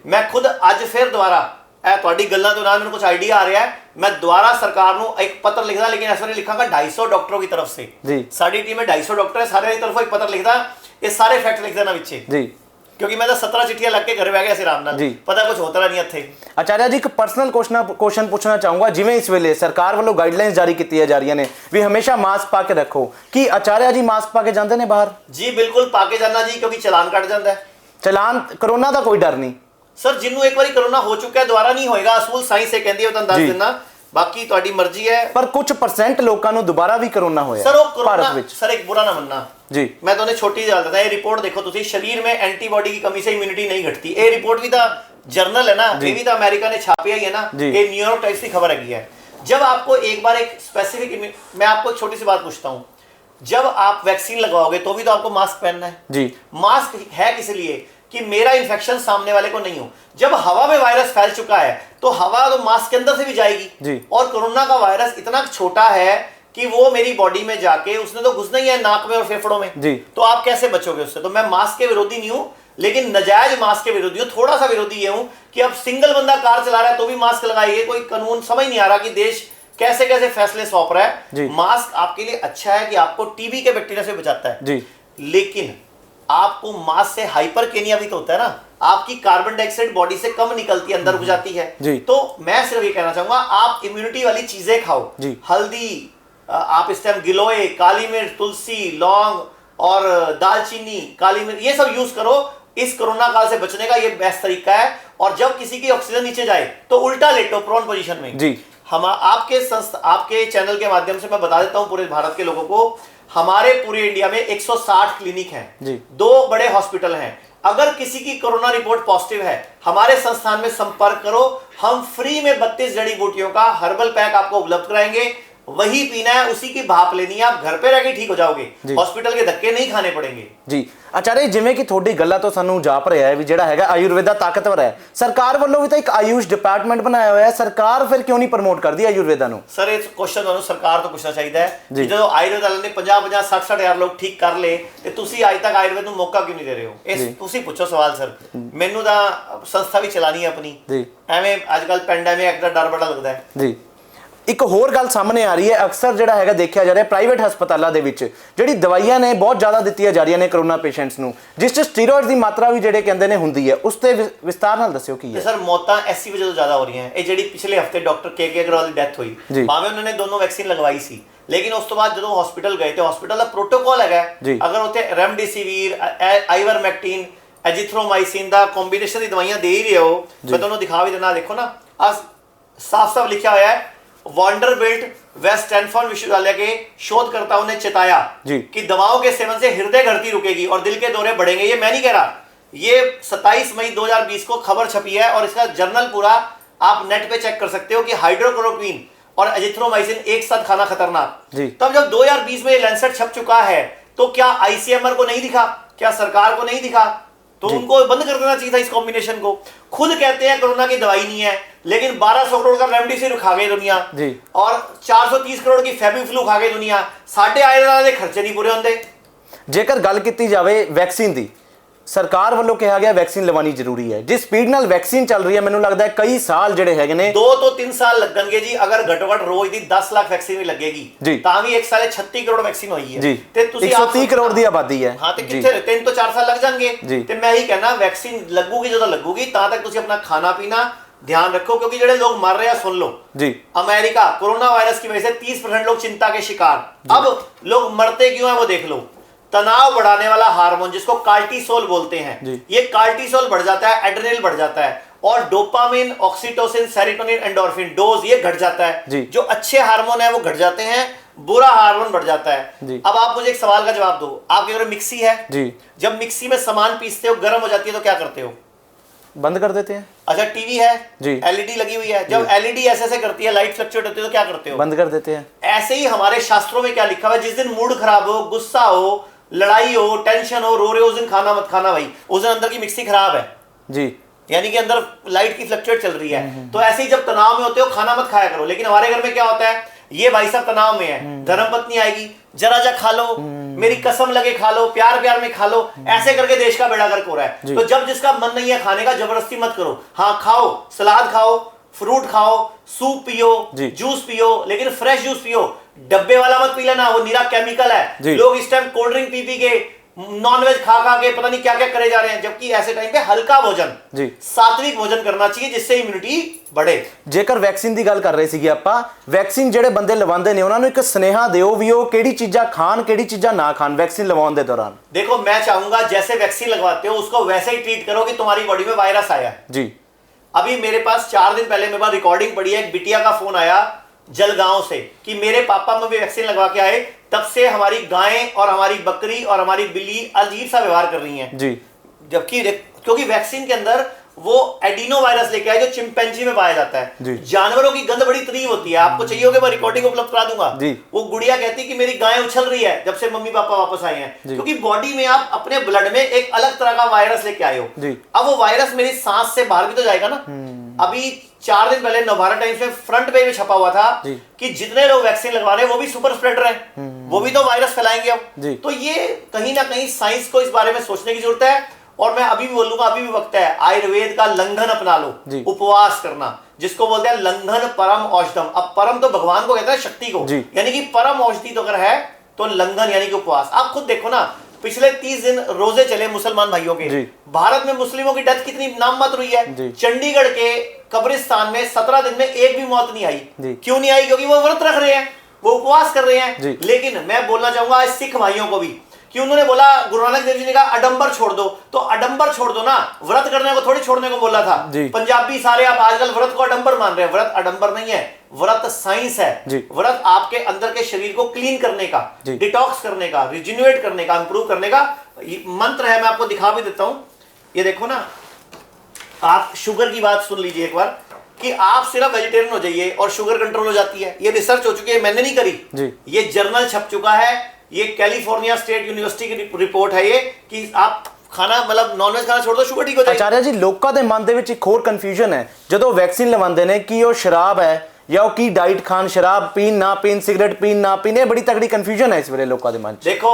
मैं खुद अज फिर दोबारा ਤੁਹਾਡੀ ਗੱਲਾਂ ਤੋਂ ਨਾਲ ਮੈਨੂੰ कुछ आइडिया आ रहा है, मैं दोबारा सरकार ਨੂੰ एक पत्र लिखदा, लेकिन इस बार लिखांगा 250 डॉक्टरों की तरफ से जी। साडी टीम में 250 डॉक्टर है, सारे की तरफ एक पत्र लिखदा, ये सारे फैक्ट लिख देना विच जी। क्योंकि मैं तो 17 चिट्ठियां लग के घर बह गया ਸੀ ਆਰਾਮ ਨਾਲ ਜੀ। ਪਤਾ ਕੁਝ ਹੋਤਾ ਨਹੀਂ ਇੱਥੇ। ਆਚਾਰਿਆ ਜੀ ਇੱਕ ਪਰਸਨਲ ਕੁਐਸਚਨ ਪੁੱਛਣਾ ਚਾਹੂੰਗਾ, ਜਿਵੇਂ ਇਸ ਵੇਲੇ ਸਰਕਾਰ ਵੱਲੋਂ ਗਾਈਡਲਾਈਨਸ ਜਾਰੀ ਕੀਤੀਆਂ ਜਾ ਰਹੀਆਂ ਨੇ ਵੀ ਹਮੇਸ਼ਾ ਮਾਸਕ ਪਾ ਕੇ ਰੱਖੋ, ਕੀ ਆਚਾਰਿਆ ਜੀ ਮਾਸਕ ਪਾ ਕੇ ਜਾਂਦੇ ਨੇ ਬਾਹਰ? ਜੀ ਬਿਲਕੁਲ ਪਾ ਕੇ ਜਾਣਾ ਜੀ, ਕਿਉਂਕਿ ਚਲਾਨ ਕੱਟ ਜਾਂਦਾ ਹੈ। ਚਲਾਨ ਕਰੋਨਾ ਦਾ ਕੋਈ ਡਰ ਨਹੀਂ ਸਰ, ਜਿਹਨੂੰ ਇੱਕ ਵਾਰੀ ਕਰੋਨਾ ਹੋ ਚੁੱਕਾ ਹੈ ਦੁਬਾਰਾ ਨਹੀਂ ਹੋਏਗਾ, ਅਸੂਲ ਸਾਇੰਸ ਇਹ ਕਹਿੰਦੀ ਹੈ, ਤੁਹਾਨੂੰ ਦੱਸ ਦਿੰਦਾ, ਬਾਕੀ ਤੁਹਾਡੀ ਮਰਜ਼ੀ ਹੈ। ਪਰ ਕੁਝ % ਲੋਕਾਂ ਨੂੰ ਦੁਬਾਰਾ ਵੀ ਕਰੋਨਾ ਹੋਇਆ ਸਰ ਉਹ ਭਾਰਤ कोरोना ਵਿੱਚ। सर एक बुरा ना मानना जी। मैं तो छोटी सी गल दसा, ये रिपोर्ट देखो तुसी, शरीर में एंटीबॉडी की कमी से इम्यूनिटी नहीं घटती। ये रिपोर्ट भी तो जर्नल है ना, ये भी तो अमेरिका ने छापी है ना, ये न्यूयॉर्क टाइम्स की खबर है। जब आपको एक बार एक स्पेसिफिक, मैं आपको एक छोटी सी बात पूछता हूँ, जब आप वैक्सीन लगवाओगे तो भी तो आपको मास्क पहनना है जी। मास्क है किस लिए? कि मेरा इन्फेक्शन सामने वाले को नहीं हो। जब हवा में वायरस फैल चुका है तो हवा तो मास्क के अंदर से भी जाएगी जी। और कोरोना का वायरस इतना छोटा है कि वो मेरी बॉडी में जाके उसने तो घुसना ही है नाक में और फेफड़ों में जी। तो आप कैसे बचोगे उससे? तो मैं मास्क के विरोधी नहीं हूं, लेकिन नजायज मास्क के विरोधी हूं। थोड़ा सा विरोधी ये हूं कि अब सिंगल बंदा कार चला रहा है तो भी मास्क लगाइए, कोई कानून समझ नहीं आ रहा कि देश कैसे कैसे फैसले सौंप रहा है। मास्क आपके लिए अच्छा है कि आपको टीबी के बैक्टीरिया से बचाता है जी, लेकिन आपको मास्क से हाइपरकेनिया भी तो होता है ना, आपकी कार्बन डाइऑक्साइड बॉडी से कम निकलती है, अंदर हो जाती है जी। तो मैं सिर्फ ये कहना चाहूंगा, आप इम्यूनिटी वाली चीजें खाओ जी। हल्दी, आप इस टाइम गिलोय, काली मिर्च, तुलसी, लौंग और दालचीनी, काली मिर्च, ये सब यूज करो। इस कोरोना काल से बचने का ये बेस्ट तरीका है। और जब किसी की ऑक्सीजन नीचे जाए तो उल्टा लेटो, प्रोन पोजीशन में जी। हम आपके चैनल के माध्यम से मैं बता देता हूं पूरे भारत के लोगों को, हमारे पूरे इंडिया में 160 क्लिनिक हैं जी। 2 बड़े हॉस्पिटल हैं। अगर किसी की कोरोना रिपोर्ट पॉजिटिव है, हमारे संस्थान में संपर्क करो, हम फ्री में 32 जड़ी बूटियों का हर्बल पैक आपको उपलब्ध कराएंगे। वही पीना है, उसी की भाप लेनी है, आप घर पे रह के ठीक हो जाओगे, हॉस्पिटल के धक्के नहीं खाने पड़ेंगे ਜੀ। ਆਚਾਰਿਆ ਜਿਵੇਂ ਕਿ ਤੁਹਾਡੀ ਗੱਲਾਂ ਤੋਂ ਸਾਨੂੰ ਜਾਪ ਰਿਹਾ ਹੈ ਵੀ ਜਿਹੜਾ ਹੈਗਾ ਆਯੁਰਵੇਦਾ ਤਾਕਤਵਰ ਹੈ, ਸਰਕਾਰ ਵੱਲੋਂ ਵੀ ਤਾਂ ਇੱਕ ਆਯੂਸ਼ ਡਿਪਾਰਟਮੈਂਟ ਬਣਾਇਆ ਹੋਇਆ ਹੈ, ਸਰਕਾਰ ਫਿਰ ਕਿਉਂ ਨਹੀਂ ਪ੍ਰਮੋਟ ਕਰਦੀ ਆਯੁਰਵੇਦਾ ਨੂੰ? सर ये क्वेश्चन ਤੁਹਾਨੂੰ ਸਰਕਾਰ ਤੋਂ ਪੁੱਛਣਾ ਚਾਹੀਦਾ ਹੈ ਕਿ ਜਦੋਂ ਆਯੁਰਵੇਦ ਵਾਲਿਆਂ ਨੇ 50 60 ਹਜ਼ਾਰ ਲੋਕ ਠੀਕ ਕਰ ਲਏ ਤੇ ਤੁਸੀਂ ਅੱਜ ਤੱਕ ਆਯੁਰਵੇਦ ਨੂੰ ਮੌਕਾ ਕਿਉਂ ਨਹੀਂ ਦੇ ਰਹੇ ਹੋ? ਇਹ ਤੁਸੀਂ ਪੁੱਛੋ ਸਵਾਲ ਸਰ। ਮੈਨੂੰ ਤਾਂ ਸੰਸਥਾ ਵੀ ਚਲਾਣੀ ਹੈ ਆਪਣੀ ਜੀ। ਐਵੇਂ ਅੱਜ ਕੱਲ ਪੈਂਡੈਮਿਕ ਦਾ ਡਰ ਬੜਾ ਲੱਗਦਾ ਹੈ ਜੀ। ਇੱਕ ਹੋਰ ਗੱਲ ਸਾਹਮਣੇ ਆ ਰਹੀ ਹੈ, ਅਕਸਰ ਜਿਹੜਾ ਹੈਗਾ ਦੇਖਿਆ ਜਾ ਰਿਹਾ ਪ੍ਰਾਈਵੇਟ ਹਸਪਤਾਲਾਂ ਦੇ ਵਿੱਚ ਜਿਹੜੀ ਦਵਾਈਆਂ ਨੇ ਬਹੁਤ ਜ਼ਿਆਦਾ ਦਿੱਤੀਆਂ ਜਾ ਰਹੀਆਂ ਨੇ ਕਰੋਨਾ ਪੇਸ਼ੈਂਟਸ ਨੂੰ, ਜਿਸ 'ਚ ਸਟੀਰੋਇਡਸ ਦੀ ਮਾਤਰਾ ਵੀ ਜਿਹੜੇ ਕਹਿੰਦੇ ਨੇ ਹੁੰਦੀ ਹੈ, ਉਸ ਤੇ ਵਿਸਤਾਰ ਨਾਲ ਦੱਸਿਓ ਕੀ ਹੈ। ਸਰ ਮੌਤਾਂ ਐਸੀ ਵਜ੍ਹਾ ਤੋਂ ਜ਼ਿਆਦਾ ਹੋ ਰਹੀਆਂ। ਇਹ ਜਿਹੜੀ ਪਿਛਲੇ ਹਫਤੇ ਡਾਕਟਰ ਕੇ ਅਗਰਵਾਲ ਦੀ ਡੈਥ ਹੋਈ, ਭਾਵੇਂ ਉਹਨਾਂ ਨੇ ਦੋਨੋਂ ਵੈਕਸੀਨ ਲਗਵਾਈ ਸੀ, ਲੇਕਿਨ ਉਸ ਤੋਂ ਬਾਅਦ ਜਦੋਂ ਹਸਪੀਟਲ ਗਏ ਤੇ ਹਸਪੀਟਲ ਦਾ ਪ੍ਰੋਟੋਕੋਲ ਹੈਗਾ, ਅਗਰ ਉੱਥੇ ਰੈਮਡੇਸਿਵੀਰ, ਆਈਵਰਮੈਕਟਿਨ, ਐਜ਼ਿਥਰੋਮਾਈਸਿਨ ਦਾ ਕੰਬੀਨੇਸ਼ਨ ਦੀ ਦਵਾਈਆਂ ਦੇ ਹੀ ਰਹੇ ਹੋ, ਮੈਂ ਤੁਹਾਨੂੰ ਦਿਖਾ ਵੀ ਦੇਣਾ, ਦੇਖੋ ना साफ लिखा हुआ है। वॉन्डरबिल्ट वेस्ट स्टैनफोर्ड विश्वविद्यालय के शोधकर्ताओं ने चेताया कि दवाओं के सेवन से हृदय गति रुकेगी और दिल के दौरे बढ़ेंगे। ये मैं नहीं कह रहा, ये 27 मई 2020 को खबर छपी है और इसका जर्नल पूरा आप नेट पे चेक कर सकते हो कि हाइड्रोक्लोरोक्विन और एजिथ्रोमाइसिन एक साथ खाना खतरनाक। तब जब 2020 में ये लैंसेट छप चुका है तो क्या आईसीएमआर को नहीं दिखा, क्या सरकार को नहीं दिखा? तो उनको बंद कर देना चाहिए था इस कॉम्बिनेशन को। खुद कहते हैं कोरोना की दवाई नहीं है, लेकिन 1200 करोड़ का रेमडेसिविर खा गई दुनिया और 430 करोड़ की फेबिफ्लू खा गई दुनिया। साढ़े आयरन के खर्चे नहीं पूरे होंगे। जेकर गल की जाए वैक्सीन की, सरकार ਵੱਲੋਂ ਕਿਹਾ ਗਿਆ ਵੈਕਸੀਨ ਲਵਾਣੀ ਜ਼ਰੂਰੀ ਹੈ। ਜਿਸ ਸਪੀਡ ਨਾਲ ਵੈਕਸੀਨ ਚੱਲ ਰਹੀ ਹੈ, ਮੈਨੂੰ ਲੱਗਦਾ ਹੈ ਕਈ ਸਾਲ ਜਿਹੜੇ ਹੈਗੇ ਨੇ 2 ਤੋਂ 3 ਸਾਲ ਲੱਗਣਗੇ ਜੀ। ਅਗਰ ਘੱਟੋ ਘੱਟ ਰੋਜ਼ ਦੀ 10 ਲੱਖ ਵੈਕਸੀਨ ਵੀ ਲੱਗੇਗੀ ਤਾਂ ਵੀ ਇੱਕ ਸਾਲੇ 36 ਕਰੋੜ ਵੈਕਸੀਨ ਹੋਈ ਹੈ ਤੇ ਤੁਸੀਂ 130 ਕਰੋੜ ਦੀ ਆਬਾਦੀ ਹੈ। ਹਾਂ ਤੇ ਕਿੱਥੇ 3 ਤੋਂ 4 ਸਾਲ ਲੱਗ ਜਾਣਗੇ। ਤੇ ਮੈਂ ਇਹੀ ਕਹਿਣਾ, ਵੈਕਸੀਨ ਲੱਗੂਗੀ ਜਦੋਂ ਲੱਗੂਗੀ ਤਾਂ ਤੱਕ ਤੁਸੀਂ ਆਪਣਾ ਖਾਣਾ ਪੀਣਾ ध्यान रखो, क्योंकि ਜਿਹੜੇ लोग मर रहे हैं सुन लो जी। अमेरिका कोरोना वायरस की वजह से 30% लोग चिंता के शिकार। अब लोग मरते क्यों हैं वो देख लो। तनाव बढ़ाने वाला हार्मोन जिसको कार्टिसोल बोलते हैं, ये कार्टिसोल बढ़ जाता है, एड्रेनल बढ़ जाता है और dopamine, oxytocin, serotonin, endorphin, dose ये घट जाता है। जो अच्छे हार्मोन है वो घट जाते हैं, बुरा हार्मोन बढ़ जाता है। अब आप मुझे एक सवाल का जवाब दो, आपके घर मिक्सी है जी, जब मिक्सी में सामान पीसते हो गर्म हो जाती है तो क्या करते हो? बंद कर देते हैं। अच्छा टीवी है जी, एलईडी लगी हुई है, जब एलईडी ऐसे करती है, लाइट फ्लक्चुएट होती है तो क्या करते हो? बंद कर देते हैं। ऐसे ही हमारे शास्त्रों में क्या लिखा हुआ है, जिस दिन मूड खराब हो, गुस्सा हो, लड़ाई हो, टेंशन हो, रो रहे हो, उस दिन खाना मत खाना भाई, उस दिन अंदर की मिक्सी खराब है जी, यानी कि अंदर लाइट की फ्लक्चुएट चल रही है। तो ऐसे ही जब तनाव में होते हो खाना मत खाया करो। लेकिन हमारे घर में क्या होता है, ये भाई साहब तनाव में है, धर्मपत्नी आएगी, जरा जा खा लो, मेरी कसम लगे खा लो, प्यार प्यार में खा लो, ऐसे करके देश का बेड़ा गर्क हो रहा है। तो जब जिसका मन नहीं है खाने का, जबरदस्ती मत करो। हाँ खाओ, सलाद खाओ, फ्रूट खाओ, सूप पियो, जूस पियो, लेकिन फ्रेश जूस पियो, डब्बे वाला मत पी लेना, वो निरा केमिकल है। लोग इस time cold drink P P के नॉनवेज खा खा के पता नहीं क्या क्या करे जा रहे हैं, जबकि ऐसे टाइम पे हल्का भोजन जी सात्विक भोजन करना चाहिए जिससे इम्यूनिटी बढ़े। ਜੇਕਰ ਵੈਕਸੀਨ ਦੀ ਗੱਲ ਕਰ ਰਹੇ ਸੀਗੇ ਆਪਾਂ, ਵੈਕਸੀਨ ਜਿਹੜੇ ਬੰਦੇ ਲਵਾਉਂਦੇ ਨੇ ਉਹਨਾਂ ਨੂੰ ਇੱਕ ਸੁਨੇਹਾ ਦਿਓ ਵੀ ਉਹ ਕਿਹੜੀ ਚੀਜ਼ਾਂ ਖਾਣ ਕਿਹੜੀ ਚੀਜ਼ਾਂ ਨਾ ਖਾਣ ਵੈਕਸੀਨ ਲਵਾਉਣ ਦੇ ਦੌਰਾਨ। देखो मैं चाहूंगा जैसे वैक्सीन लगवाते हो उसको वैसे ही ट्रीट करो कि तुम्हारी बॉडी में वायरस आया है। ਜੀ अभी मेरे पास 4 दिन पहले मेरे पास रिकॉर्डिंग पड़ी है, एक बिटिया का फोन आया जलगांव से कि मेरे पापा में भी वैक्सीन लगवा के आए, तब से हमारी गायें और हमारी बकरी और हमारी बिल्ली अजीब सा व्यवहार कर रही हैं। जी जबकि क्योंकि वैक्सीन के अंदर वो एडिनो वायरस लेके आए जो चिंपैंजी में पाया जाता जी। है। जानवरों की गंध बड़ी तीव्र होती है, आपको चाहिए होगा मैं रिकॉर्डिंग उपलब्ध करा दूंगा। जी। वो गुड़िया कहती है कि मेरी गाय उछल रही है जब से मम्मी पापा वापस आए हैं, क्योंकि बॉडी में आप अपने ब्लड में एक अलग तरह का वायरस लेके आए हो। जी। अब वो वायरस मेरी सांस से बाहर भी तो जाएगा ना। अभी 4 दिन पहले नवभारत टाइम्स में फ्रंट पेज में छपा हुआ था कि जितने लोग वैक्सीन लगवा रहे हैं वो भी सुपर स्प्रेडर हैं, वो भी तो वायरस फैलाएंगे अब। तो ये कहीं ना कहीं साइंस को इस बारे में सोचने की जरूरत है। और मैं अभी भी बोलूंगा, अभी भी वक्त है, आयुर्वेद का लंघन अपना लो, उपवास करना, जिसको बोलते हैं लंघन परम औषधम। अब परम तो भगवान को कहते हैं, शक्ति को, यानी कि परम औषधि तो अगर है तो लंघन यानी कि उपवास। आप खुद देखो ना, पिछले 30 दिन रोजे चले मुसलमान भाइयों के। भारत में मुस्लिमों की डेथ कितनी नाम मात्र हुई है। चंडीगढ़ के कब्रिस्तान में 17 दिन में एक भी मौत नहीं आई। क्यों नहीं आई? क्योंकि वो व्रत रख रहे हैं, वो उपवास कर रहे हैं। लेकिन मैं बोलना चाहूंगा आज सिख भाइयों को भी कि उन्होंने बोला, गुरु नानक देव जी ने कहा अडंबर छोड़ दो, तो अडंबर छोड़ दो ना, व्रत करने को थोड़ी छोड़ने को बोला था। पंजाबी सारे आप आजकल व्रत को अडंबर मान रहे हैं, व्रत अडंबर नहीं है, व्रत साइंस है। व्रत आपके अंदर के शरीर को क्लीन करने का, डिटॉक्स करने का, रिजिन्युएट करने का, इंप्रूव करने का मंत्र है। मैं आपको दिखा भी देता हूं, ये देखो ना, आप शुगर की बात सुन लीजिए एक बार कि आप सिर्फ वेजिटेरियन हो जाइए और शुगर कंट्रोल हो जाती है। ये रिसर्च हो चुकी है, मैंने नहीं करी, ये जर्नल छप चुका है, ये कैलिफोर्निया स्टेट यूनिवर्सिटी की रिपोर्ट है ये, कि आप ਖਾਣਾ ਮਤਲਬ ਨੌਨਵੇਜ ਖਾਣਾ ਛੋੜ ਦੋ, ਸ਼ੂਗਰ ਠੀਕ ਹੋ ਜਾਏਗੀ। ਆਚਾਰਿਆ ਜੀ, ਲੋਕਾਂ ਦੇ ਮਨ ਦੇ ਵਿੱਚ ਇੱਕ ਹੋਰ ਕਨਫਿਊਜ਼ਨ ਹੈ ਜਦੋਂ ਵੈਕਸੀਨ ਲਵਾਉਂਦੇ ਨੇ ਕਿ ਉਹ ਸ਼ਰਾਬ ਹੈ ਜਾਂ ਉਹ ਕੀ ਡਾਈਟ ਖਾਣ, ਸ਼ਰਾਬ ਪੀਣ ਨਾ ਪੀਣ, सिगरेट पीन ना पीने, बड़ी तगड़ी कंफ्यूजन है इस वेले लोगों के मन। देखो,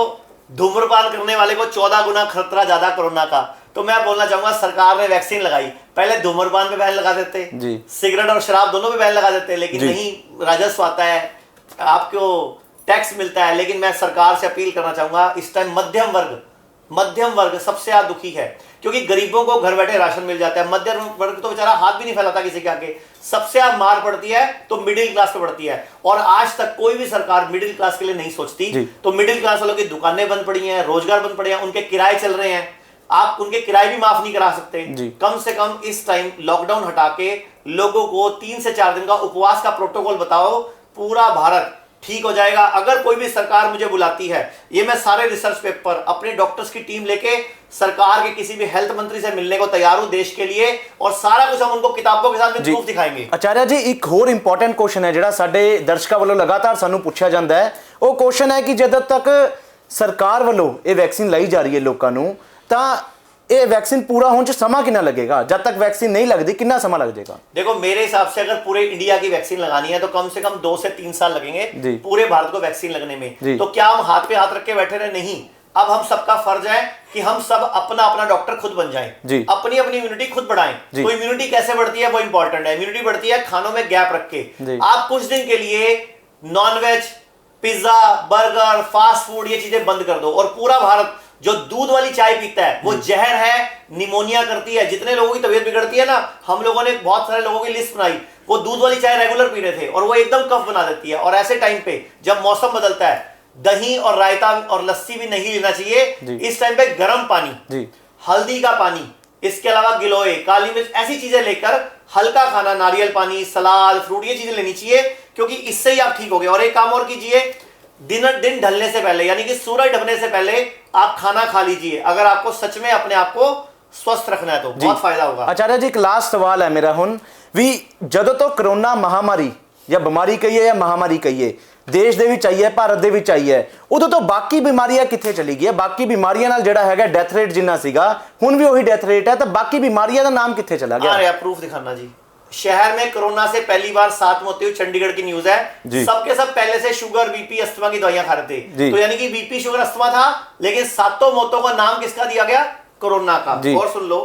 धूम्रपान करने वाले को 14 गुना खतरा ज्यादा कोरोना का। तो मैं बोलना चाहूंगा सरकार ने वैक्सीन लगाई, पहले धूम्रपान पे बैन लगा देते, सिगरेट और शराब दोनों पे बैन लगा देते, लेकिन नहीं, राजस्व आता है, आपको टैक्स मिलता है। लेकिन मैं सरकार से अपील करना चाहूंगा, इस टाइम मध्यम वर्ग सबसे ज्यादा दुखी है, क्योंकि गरीबों को घर बैठे राशन मिल जाता है, मध्यम वर्ग तो बेचारा हाथ भी नहीं फैलाता किसी के आगे। सबसे ज्यादा मार पड़ती है तो मिडिल क्लास पे पड़ती है, और आज तक कोई भी सरकार मिडिल क्लास के लिए नहीं सोचती। तो मिडिल क्लास वालों की दुकानें बंद पड़ी हैं, रोजगार बंद पड़े हैं, उनके किराए चल रहे हैं, आप उनके किराए भी माफ नहीं करा सकते। कम से कम इस टाइम लॉकडाउन हटा के लोगों को 3 से 4 दिन का उपवास का प्रोटोकॉल बताओ, पूरा भारत ठीक हो जाएगा। अगर कोई भी सरकार मुझे बुलाती है, ये मैं सारे रिसर्च पेपर अपने डॉक्टर्स की टीम लेके सरकार के किसी भी हेल्थ मंत्री से मिलने को तैयार हूं देश के लिए, और सारा कुछ हम उनको किताबों के साथ में प्रूफ दिखाएंगे। आचार्य जी, एक होर इंपॉर्टेंट क्वेश्चन है जिहड़ा साडे दर्शकों वालों लगातार सानू पूछा जाता है, वो क्वेश्चन है कि जब तक सरकार वालों ये वैक्सीन लाई जा रही है लोगों नूं, तां ये वैक्सीन पूरा होने च समा कितना लगेगा? जब तक वैक्सीन नहीं लगती कितना समा लग जाएगा? देखो, मेरे हिसाब से अगर पूरे इंडिया की वैक्सीन लगानी है तो कम से कम 2 से 3 साल लगेंगे पूरे भारत को वैक्सीन लगने में। तो क्या हम हाथ पे हाथ रख के बैठे रहे? नहीं। अब हम सबका फर्ज है कि हम सब अपना अपना डॉक्टर खुद बन जाएं, अपनी अपनी इम्यूनिटी खुद बढ़ाएं। तो इम्यूनिटी कैसे बढ़ती है वो इंपॉर्टेंट है। इम्यूनिटी बढ़ती है खानों में गैप रख के। आप कुछ दिन के लिए nonveg, pizza, burger, fast food ये चीजें बंद कर दो, और पूरा भारत जो दूध वाली चाय पीता है वो जहर है, निमोनिया करती है। जितने लोगों की तबीयत बिगड़ती है ना, हम लोगों ने बहुत सारे लोगों की लिस्ट बनाई, वो दूध वाली चाय रेगुलर पी रहे थे और वो एकदम कफ बना देती है। और ऐसे टाइम पे जब मौसम बदलता है, दही और रायता और लस्सी भी नहीं लेना चाहिए। इस टाइम पे गर्म पानी, हल्दी का पानी, इसके अलावा गिलोय, काली मिर्च, ऐसी चीजें लेकर हल्का खाना, नारियल पानी, सलाद, फ्रूट, ये चीजें लेनी चाहिए, क्योंकि इससे ही आप ठीक हो गए। और एक काम और कीजिए, दिन ढलने से पहले यानी कि सूरज ढलने से पहले आप खाना खा लीजिए, अगर आपको सच में अपने आप को स्वस्थ रखना है तो बहुत फायदा होगा। आचार्य जी, एक लास्ट सवाल है मेरा हुन भी, ਜਦੋਂ ਤੋਂ कोरोना महामारी या बीमारी कहिए या महामारी कहिए देश ਦੇ ਵਿੱਚ ਆਈ ਹੈ, ਭਾਰਤ ਦੇ ਵਿੱਚ ਆਈ ਹੈ, ਉਦੋਂ ਤੋਂ ਬਾਕੀ ਬਿਮਾਰੀਆਂ ਕਿੱਥੇ ਚਲੀ ਗਈ ਹੈ? ਬਾਕੀ ਬਿਮਾਰੀਆਂ ਨਾਲ ਜਿਹੜਾ ਹੈਗਾ ਡੈਥ ਰੇਟ ਜਿੰਨਾ ਸੀਗਾ, ਹੁਣ ਵੀ ਉਹੀ ਡੈਥ ਰੇਟ ਹੈ, ਤਾਂ ਬਾਕੀ ਬਿਮਾਰੀਆਂ ਦਾ ਨਾਮ ਕਿੱਥੇ ਚਲਾ ਗਿਆ? अरे प्रूफ दिखाना जी। शहर में कोरोना से पहली बार 7 मौतें हुई, चंडीगढ़ की न्यूज है। सबके सब पहले से शुगर, बीपी, अस्थमा की दवाइयां खा रहे थे, तो यानी कि बीपी, शुगर, अस्थमा था, लेकिन 7 मौतों का नाम किसका दिया गया? कोरोना का। और सुन लो,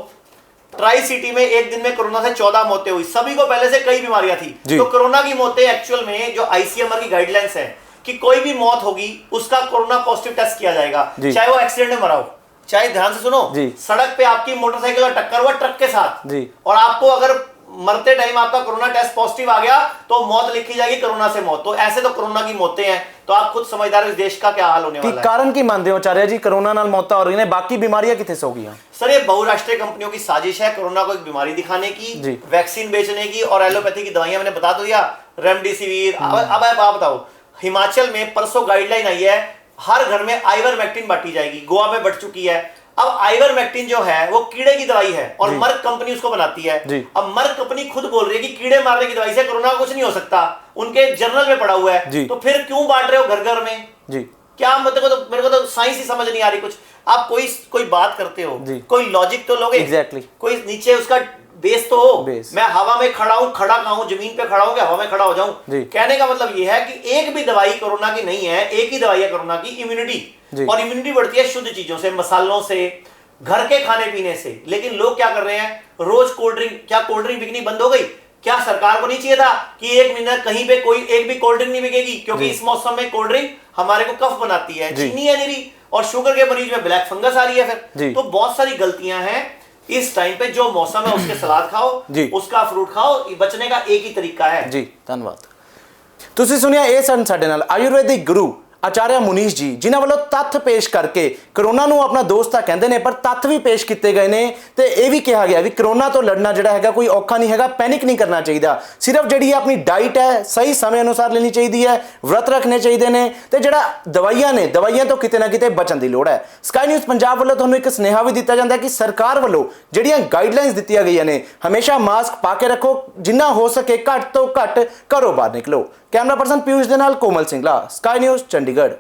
ट्राई सिटी में एक दिन में कोरोना से 14 मौतें हुई, सभी को पहले से कई बीमारियां थी। तो कोरोना की मौतें एक्चुअल में जो आईसीएमआर की गाइडलाइंस है कि कोई भी मौत होगी उसका कोरोना पॉजिटिव टेस्ट किया जाएगा, जी। चाहे वो एक्सीडेंट में मरा हो, चाहे ध्यान से सुनो, जी। सड़क पे आपकी मोटरसाइकिल और टक्कर हुआ ट्रक के साथ, जी। और आपको अगर मरते टाइम आपका कोरोना टेस्ट पॉजिटिव आ गया तो मौत लिखी जाएगी कोरोना से मौत। तो ऐसे तो कोरोना की मौतें हैं, तो आप खुद समझदार हो इस देश का क्या हाल होने की वाला है। कारण की मानते हो आचार्य जी, कोरोना नाल मौतां हो रही ने, बाकी बीमारियां किथे सो गई? सर ये बहुराष्ट्रीय कंपनियों की साजिश है कोरोना को एक बीमारी दिखाने की, जी। वैक्सीन बेचने की, और एलोपैथी की दवाइयां मैंने बता तो दिया, रेमडेसिविर। अब आप बताओ, हिमाचल में परसों गाइडलाइन आई है, हर घर में आइवरमेक्टिन बांटी जाएगी, गोवा में बढ़ चुकी है। अब आइवरमेक्टिन जो है वो कीड़े की दवाई है और मर्क कंपनी उसको बनाती है। जी। अब मर्क कंपनी खुद बोल रही है कि कीड़े मारने की दवाई से कोरोना कुछ नहीं हो सकता, उनके जर्नल में पड़ा हुआ है, तो फिर क्यों बांट रहे हो घर घर में? जी। क्या मतलब, मेरे को तो साइंस ही समझ नहीं आ रही कुछ। आप कोई बात करते हो, कोई लॉजिक तो लोगे। एग्जैक्टली। कोई नीचे उसका बेस तो हो। बेस। मैं हवा में खड़ा हूं, खड़ा कहां हूं, जमीन पे खड़ा हूं, हवा में खड़ा हो जाऊं। कहने का मतलब यह है कि एक भी दवाई कोरोना की नहीं है, एक ही दवाई है कोरोना की, इम्यूनिटी। और इम्यूनिटी बढ़ती है शुद्ध चीजों से, मसालों से, घर के खाने पीने से। लेकिन लोग क्या कर रहे हैं, रोज कोल्ड ड्रिंक, क्या कोल्ड ड्रिंक बिकनी बंद हो गई? क्या सरकार को नहीं चाहिए था कि एक महीना कहीं पे कोई एक भी कोल्ड ड्रिंक नहीं बिकेगी? क्योंकि इस मौसम में कोल्ड ड्रिंक हमारे को कफ बनाती है, चीनी है निरी, और शुगर के मरीज में ब्लैक फंगस आ रही है फिर। तो बहुत सारी गलतियां हैं इस टाइम पे। जो मौसम है उसके सलाद खाओ, उसका फ्रूट खाओ, बचने का एक ही तरीका है। जी धन्यवाद। तुसी सुनिया ਇਹ ਸਨ ਸਾਡੇ ਨਾਲ ਆਯੁਰਵੈਦਿਕ ਗੁਰੂ ਆਚਾਰਿਆ ਮੁਨੀਸ਼ ਜੀ, ਜਿਨ੍ਹਾਂ ਵੱਲੋਂ ਤੱਥ ਪੇਸ਼ ਕਰਕੇ ਕਰੋਨਾ ਨੂੰ ਆਪਣਾ ਦੋਸਤ ਤਾਂ ਕਹਿੰਦੇ ਨੇ, ਪਰ ਤੱਥ ਵੀ ਪੇਸ਼ ਕੀਤੇ ਗਏ ਨੇ ਤੇ ਇਹ ਵੀ ਕਿਹਾ ਗਿਆ ਵੀ ਕਰੋਨਾ ਤੋਂ ਲੜਨਾ ਜਿਹੜਾ ਹੈਗਾ ਕੋਈ ਔਖਾ ਨਹੀਂ ਹੈਗਾ, ਪੈਨਿਕ ਨਹੀਂ ਕਰਨਾ ਚਾਹੀਦਾ। ਸਿਰਫ ਜਿਹੜੀ ਆਪਣੀ ਡਾਈਟ ਹੈ ਸਹੀ ਸਮੇਂ ਅਨੁਸਾਰ ਲੈਣੀ ਚਾਹੀਦੀ ਹੈ, ਵਰਤ ਰੱਖਣੇ ਚਾਹੀਦੇ ਨੇ, ਤੇ ਜਿਹੜਾ ਦਵਾਈਆਂ ਨੇ, ਦਵਾਈਆਂ ਤੋਂ ਕਿਤੇ ਨਾ ਕਿਤੇ ਬਚਣ ਦੀ ਲੋੜ ਹੈ। ਸਕਾਈ ਨਿਊਜ਼ ਪੰਜਾਬ ਵੱਲੋਂ ਤੁਹਾਨੂੰ ਇੱਕ ਸੁਨੇਹਾ ਵੀ ਦਿੱਤਾ ਜਾਂਦਾ ਕਿ ਸਰਕਾਰ ਵੱਲੋਂ ਜਿਹੜੀਆਂ ਗਾਈਡਲਾਈਨਸ ਦਿੱਤੀਆਂ ਗਈਆਂ ਨੇ, ਹਮੇਸ਼ਾ ਮਾਸਕ ਪਾ ਕੇ ਰੱਖੋ, ਜਿੰਨਾ ਹੋ ਸਕੇ ਘੱਟ ਤੋਂ ਘੱਟ ਘਰੋਂ ਬਾਹਰ ਨਿਕਲੋ। कैमरा पर्सन पीयूष दे नाल कोमल सिंगला, स्काई न्यूज़ चंडीगढ़।